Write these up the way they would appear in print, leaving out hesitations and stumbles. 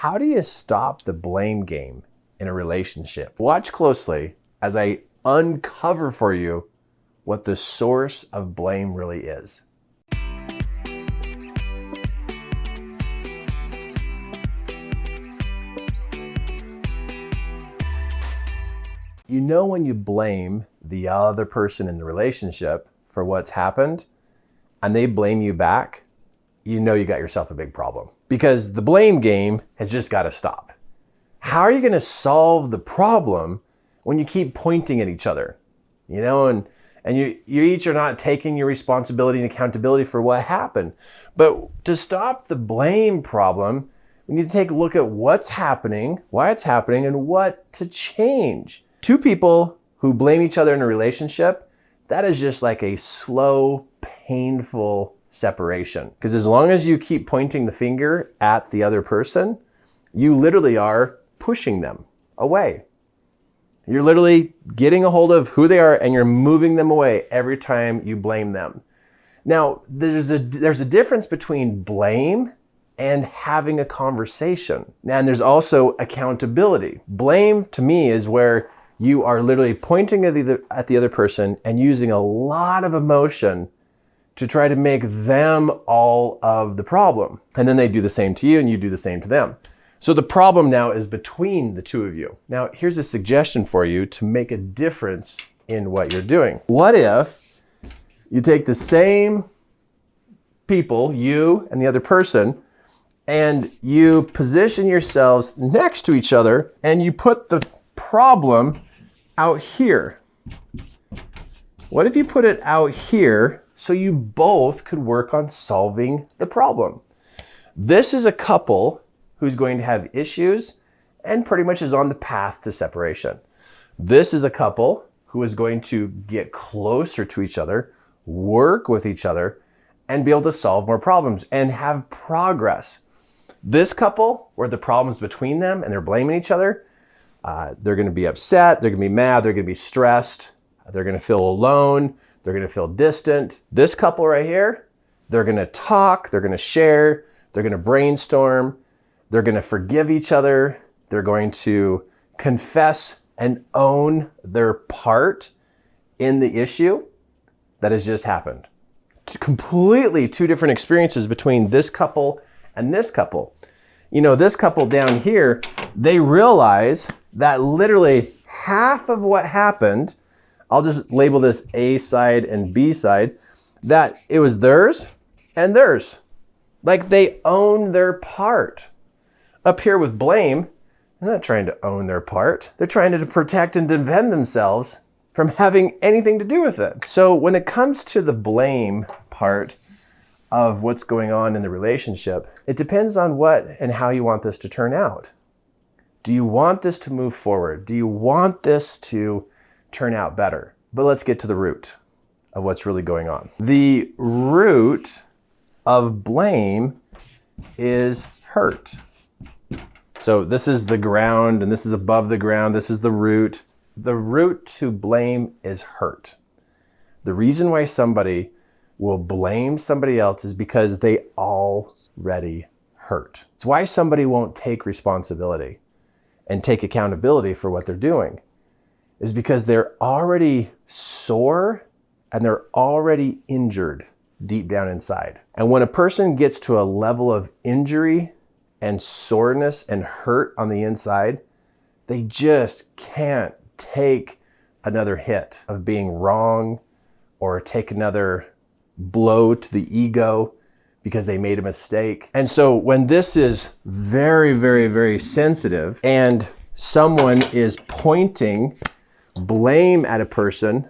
How do you stop the blame game in a relationship? Watch closely as I uncover for you what the source of blame really is. You know when you blame the other person in the relationship for what's happened and they blame you back, you know you got yourself a big problem. Because the blame game has just got to stop. How are you going to solve the problem when you keep pointing at each other? You know, and you each are not taking your responsibility and accountability for what happened. But to stop the blame problem, we need to take a look at what's happening, why it's happening, and what to change. Two people who blame each other in a relationship, that is just like a slow, painful separation. Because as long as you keep pointing the finger at the other person, you literally are pushing them away. You're literally getting a hold of who they are and you're moving them away every time you blame them. Now, there's a difference between blame and having a conversation. And there's also accountability. Blame to me is where you are literally pointing at the other person and using a lot of emotion to try to make them all of the problem. And then they do the same to you and you do the same to them. So the problem now is between the two of you. Now, here's a suggestion for you to make a difference in what you're doing. What if you take the same people, you and the other person, and you position yourselves next to each other and you put the problem out here? What if you put it out here so you both could work on solving the problem? This is a couple who's going to have issues and pretty much is on the path to separation. This is a couple who is going to get closer to each other, work with each other, and be able to solve more problems and have progress. This couple, where the problem's between them and they're blaming each other, they're going to be upset, they're going to be mad, they're going to be stressed, they're going to feel alone, they're going to feel distant. This couple right here, they're going to talk, they're going to share, they're going to brainstorm, they're going to forgive each other, they're going to confess and own their part in the issue that has just happened. Completely two different experiences between this couple and this couple. You know, this couple down here, they realize that literally half of what happened, I'll just label this A side and B side, that it was theirs and theirs. Like they own their part. Up here with blame, they're not trying to own their part. They're trying to protect and defend themselves from having anything to do with it. So when it comes to the blame part of what's going on in the relationship, it depends on what and how you want this to turn out. Do you want this to move forward? Do you want this to turn out better? But let's get to the root of what's really going on. The root of blame is hurt. So this is the ground and this is above the ground. This is the root. The root to blame is hurt. The reason why somebody will blame somebody else is because they already hurt. It's why somebody won't take responsibility and take accountability for what they're doing, is because they're already sore and they're already injured deep down inside. And when a person gets to a level of injury and soreness and hurt on the inside, they just can't take another hit of being wrong or take another blow to the ego because they made a mistake. And so when this is very, very, very sensitive and someone is pointing blame at a person,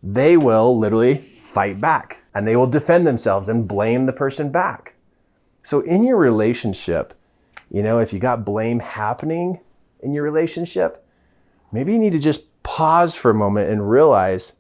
they will literally fight back and they will defend themselves and blame the person back. So in your relationship, you know, if you got blame happening in your relationship, maybe you need to just pause for a moment and realize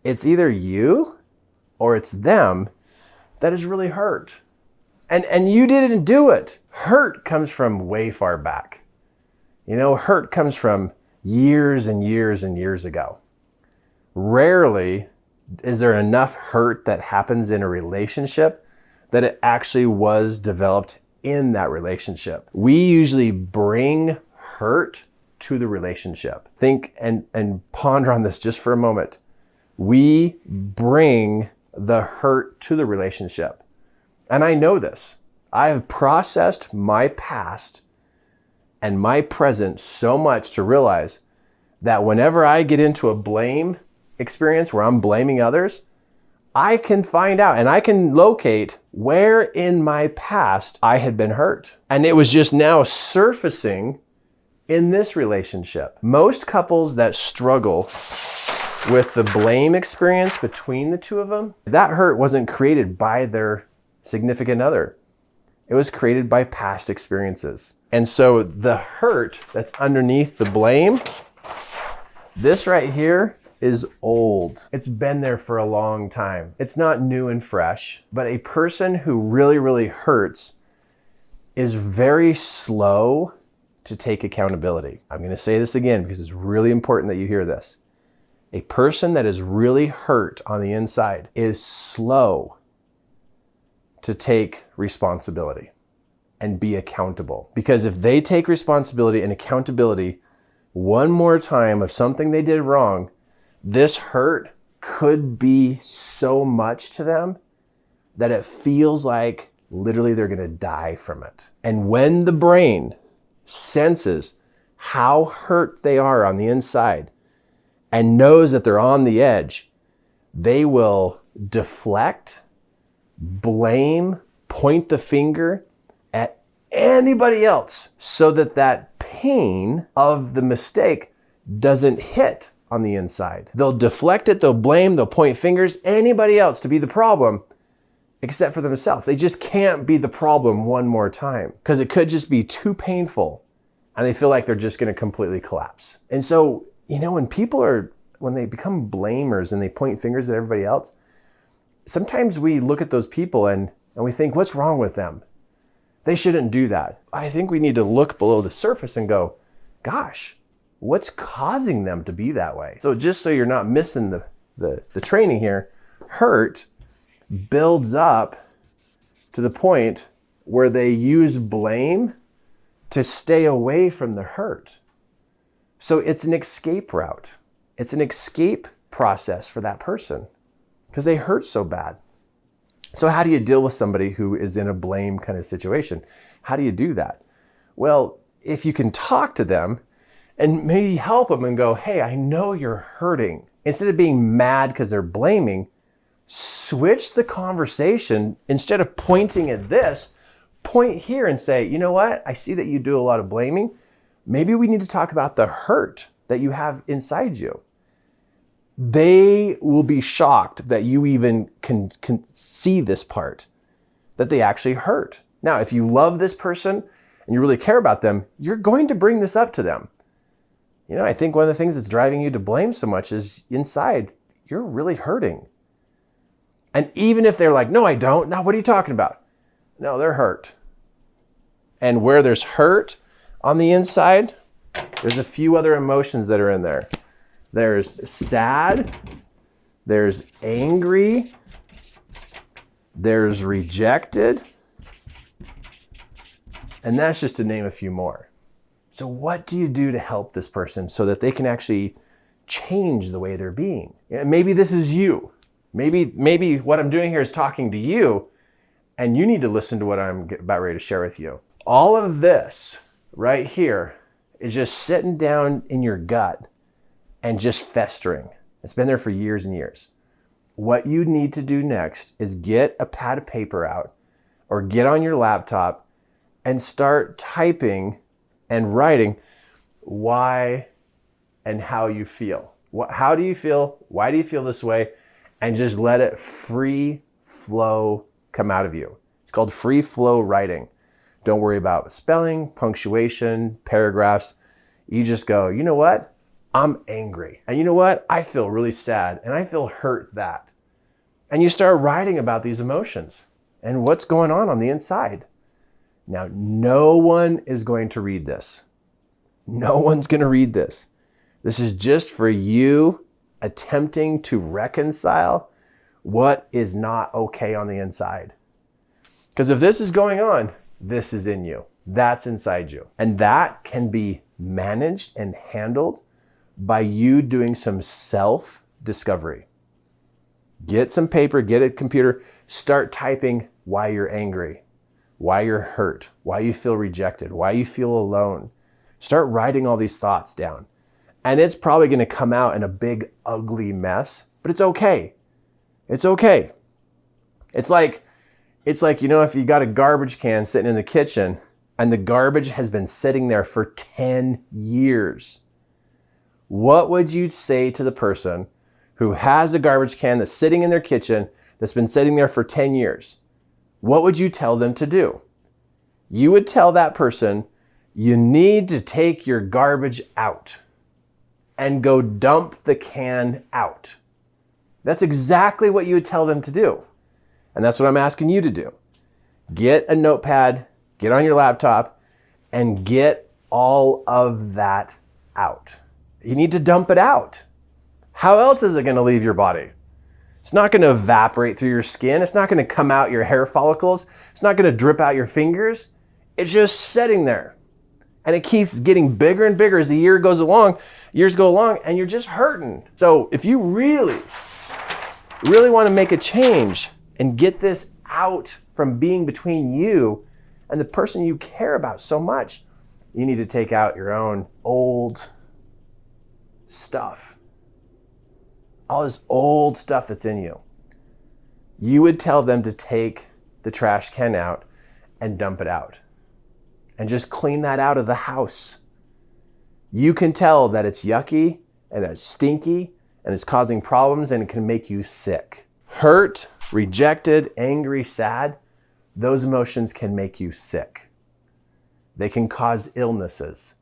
it's either you or it's them that is really hurt. And you didn't do it. Hurt comes from way far back. You know, hurt comes from years and years and years ago. Rarely is there enough hurt that happens in a relationship that it actually was developed in that relationship. We usually bring hurt to the relationship. Think and ponder on this just for a moment. We bring the hurt to the relationship. And I know this. I have processed my past and my present so much to realize that whenever I get into a blame experience where I'm blaming others, I can find out and I can locate where in my past I had been hurt. And it was just now surfacing in this relationship. Most couples that struggle with the blame experience between the two of them, that hurt wasn't created by their significant other. It was created by past experiences. And so the hurt that's underneath the blame, this right here is old. It's been there for a long time. It's not new and fresh, but a person who really, really hurts is very slow to take accountability. I'm going to say this again because it's really important that you hear this. A person that is really hurt on the inside is slow to take responsibility and be accountable. Because if they take responsibility and accountability one more time of something they did wrong, this hurt could be so much to them that it feels like literally they're going to die from it. And when the brain senses how hurt they are on the inside and knows that they're on the edge, they will deflect, blame, point the finger at anybody else so that that pain of the mistake doesn't hit on the inside. They'll deflect it, they'll blame, they'll point fingers, anybody else to be the problem except for themselves. They just can't be the problem one more time because it could just be too painful and they feel like they're just going to completely collapse. And so, when they become blamers and they point fingers at everybody else, sometimes we look at those people and we think, what's wrong with them? They shouldn't do that. I think we need to look below the surface and go, gosh, what's causing them to be that way? So just so you're not missing the training here, hurt builds up to the point where they use blame to stay away from the hurt. So it's an escape route. It's an escape process for that person because they hurt so bad. So how do you deal with somebody who is in a blame kind of situation? How do you do that? Well, if you can talk to them and maybe help them and go, hey, I know you're hurting. Instead of being mad because they're blaming, switch the conversation. Instead of pointing at this, point here and say, you know what? I see that you do a lot of blaming. Maybe we need to talk about the hurt that you have inside you. They will be shocked that you even can see this part, that they actually hurt. Now, if you love this person and you really care about them, you're going to bring this up to them. I think one of the things that's driving you to blame so much is inside, you're really hurting. And even if they're like, no, I don't. Now, what are you talking about? No, they're hurt. And where there's hurt on the inside, there's a few other emotions that are in there. There's sad, there's angry, there's rejected, and that's just to name a few more. So what do you do to help this person so that they can actually change the way they're being? Maybe this is you. Maybe what I'm doing here is talking to you, and you need to listen to what I'm about ready to share with you. All of this right here is just sitting down in your gut and just festering. It's been there for years and years. What you need to do next is get a pad of paper out or get on your laptop and start typing and writing why and how you feel. How do you feel? Why do you feel this way? And just let it free flow come out of you. It's called free flow writing. Don't worry about spelling, punctuation, paragraphs. You just go, you know what? I'm angry. And you know what? I feel really sad and I feel hurt that. And you start writing about these emotions and what's going on the inside. Now, no one is going to read this. No one's going to read this. This is just for you attempting to reconcile what is not okay on the inside. Because if this is going on, This is in you. That's inside you. And that can be managed and handled by you doing some self-discovery. Get some paper, get a computer, start typing why you're angry, why you're hurt, why you feel rejected, why you feel alone. Start writing all these thoughts down. And it's probably going to come out in a big, ugly mess, but it's okay. It's okay. It's like, if you got a garbage can sitting in the kitchen and the garbage has been sitting there for 10 years. What would you say to the person who has a garbage can that's sitting in their kitchen that's been sitting there for 10 years? What would you tell them to do? You would tell that person, you need to take your garbage out and go dump the can out. That's exactly what you would tell them to do. And that's what I'm asking you to do. Get a notepad, get on your laptop, and get all of that out. You need to dump it out. How else is it going to leave your body? It's not going to evaporate through your skin. It's not going to come out your hair follicles. It's not going to drip out your fingers. It's just sitting there. And it keeps getting bigger and bigger as the years go along, and you're just hurting. So if you really want to make a change and get this out from being between you and the person you care about so much, you need to take out your own old stuff. All this old stuff that's in you. You would tell them to take the trash can out and dump it out. And just clean that out of the house. You can tell that it's yucky and it's stinky and it's causing problems and it can make you sick. Hurt, rejected, angry, sad, those emotions can make you sick. They can cause illnesses.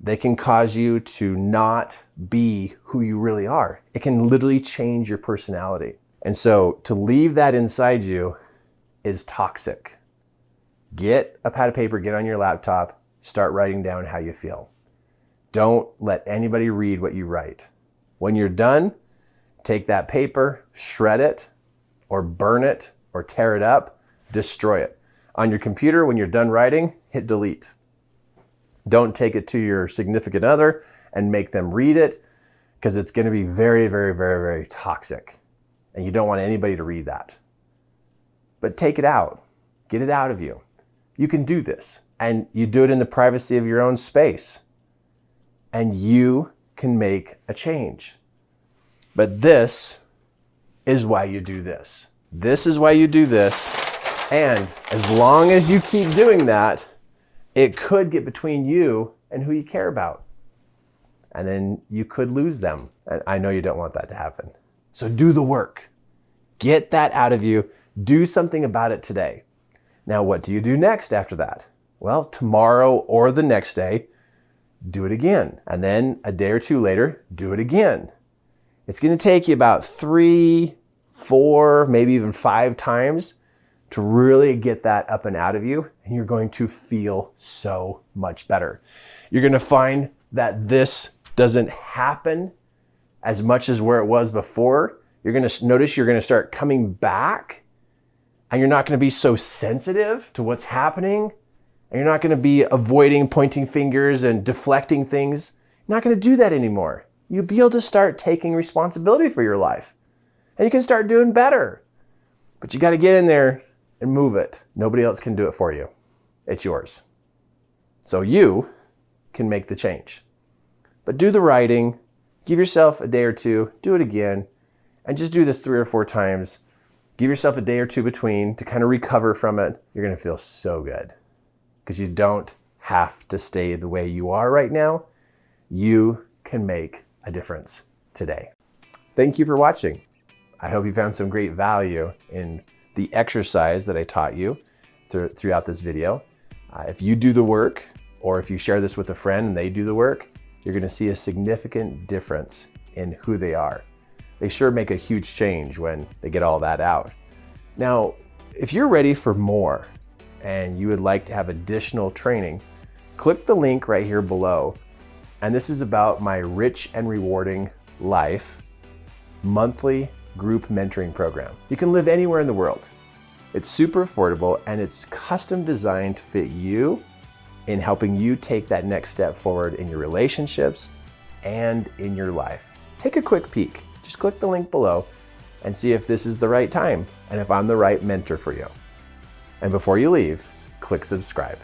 They can cause you to not be who you really are. It can literally change your personality. And so to leave that inside you is toxic. Get a pad of paper, get on your laptop, start writing down how you feel. Don't let anybody read what you write. When you're done, take that paper, shred it, or burn it, or tear it up, destroy it. On your computer, when you're done writing, hit delete. Don't take it to your significant other and make them read it, because it's going to be very, very, very, very toxic. And you don't want anybody to read that. But take it out. Get it out of you. You can do this, and you do it in the privacy of your own space, and you can make a change. But this is why you do this. This is why you do this, and as long as you keep doing that, it could get between you and who you care about, and then you could lose them, and I know you don't want that to happen. So do the work. Get that out of you. Do something about it today. Now, what do you do next after that? Well, tomorrow or the next day, do it again. And then a day or two later, do it again. It's going to take you about 3, 4, maybe even 5 times to really get that up and out of you. And you're going to feel so much better. You're going to find that this doesn't happen as much as where it was before. You're going to notice you're going to start coming back. And you're not going to be so sensitive to what's happening. And you're not going to be avoiding pointing fingers and deflecting things. You're not going to do that anymore. You'll be able to start taking responsibility for your life. And you can start doing better. But you got to get in there and move it. Nobody else can do it for you. It's yours. So you can make the change. But do the writing. Give yourself a day or two. Do it again. And just do this 3 or 4 times. Give yourself a day or two between to kind of recover from it. You're going to feel so good because you don't have to stay the way you are right now. You can make a difference today. Thank you for watching. I hope you found some great value in the exercise that I taught you throughout this video. If you do the work, or if you share this with a friend and they do the work, you're going to see a significant difference in who they are. They sure make a huge change when they get all that out. Now, if you're ready for more and you would like to have additional training, click the link right here below. And this is about my Rich and Rewarding Life monthly group mentoring program. You can live anywhere in the world. It's super affordable and it's custom designed to fit you in helping you take that next step forward in your relationships and in your life. Take a quick peek. Just click the link below and see if this is the right time and if I'm the right mentor for you. And before you leave, click subscribe.